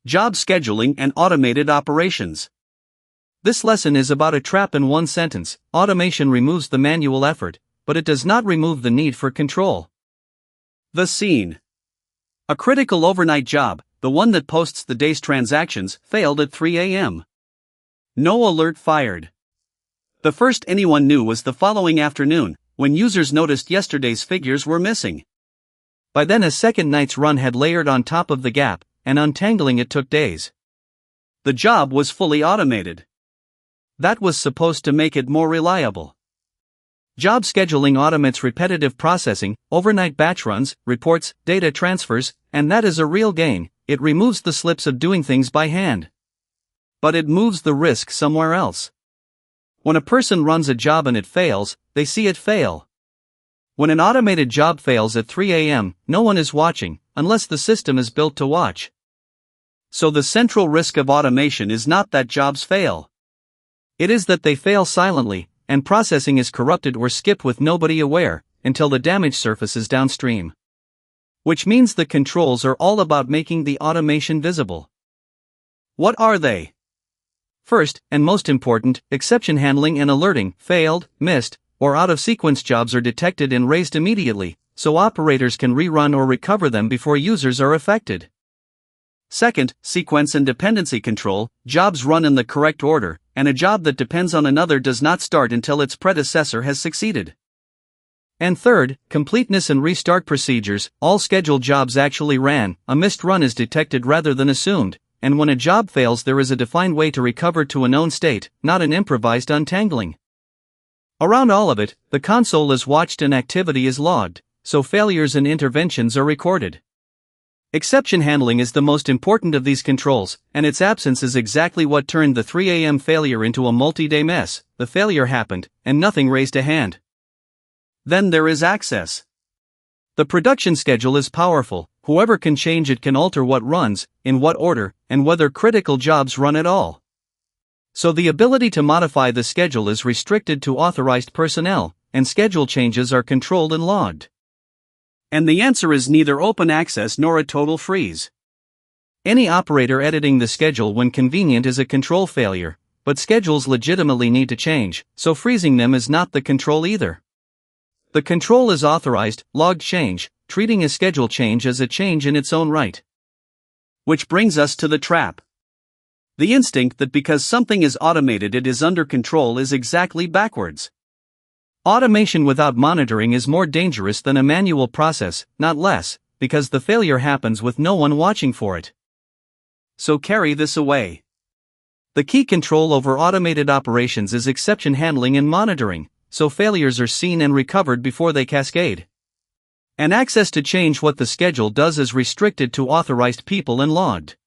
Job scheduling and automated operations. This lesson is about a trap in one sentence. Automation removes the manual effort, but it does not remove the need for control. The scene. A critical overnight job, the one that posts the day's transactions, failed at 3 a.m. No alert fired. The first anyone knew was the following afternoon, when users noticed yesterday's figures were missing. By then a second night's run had layered on top of the gap, and untangling it took days. The job was fully automated. That was supposed to make it more reliable. Job scheduling automates repetitive processing, overnight batch runs, reports, data transfers, and that is a real gain. It removes the slips of doing things by hand. But it moves the risk somewhere else. When a person runs a job and it fails, they see it fail. When an automated job fails at 3 a.m., no one is watching, unless the system is built to watch. So the central risk of automation is not that jobs fail. It is that they fail silently, and processing is corrupted or skipped with nobody aware, until the damage surfaces downstream. Which means the controls are all about making the automation visible. What are they? First, and most important, exception handling and alerting. Failed, missed, or out-of-sequence jobs are detected and raised immediately, so operators can rerun or recover them before users are affected. Second, sequence and dependency control. Jobs run in the correct order, and a job that depends on another does not start until its predecessor has succeeded. And third, completeness and restart procedures. All scheduled jobs actually ran, a missed run is detected rather than assumed, and when a job fails there is a defined way to recover to a known state, not an improvised untangling. Around all of it, the console is watched and activity is logged, so failures and interventions are recorded. Exception handling is the most important of these controls, and its absence is exactly what turned the 3 a.m. failure into a multi-day mess. The failure happened, and nothing raised a hand. Then there is access. The production schedule is powerful. Whoever can change it can alter what runs, in what order, and whether critical jobs run at all. So the ability to modify the schedule is restricted to authorized personnel, and schedule changes are controlled and logged. And the answer is neither open access nor a total freeze. Any operator editing the schedule when convenient is a control failure, but schedules legitimately need to change, so freezing them is not the control either. The control is authorized, logged change, treating a schedule change as a change in its own right. Which brings us to the trap. The instinct that because something is automated it is under control is exactly backwards. Automation without monitoring is more dangerous than a manual process, not less, because the failure happens with no one watching for it. So carry this away. The key control over automated operations is exception handling and monitoring, so failures are seen and recovered before they cascade. And access to change what the schedule does is restricted to authorized people and logged.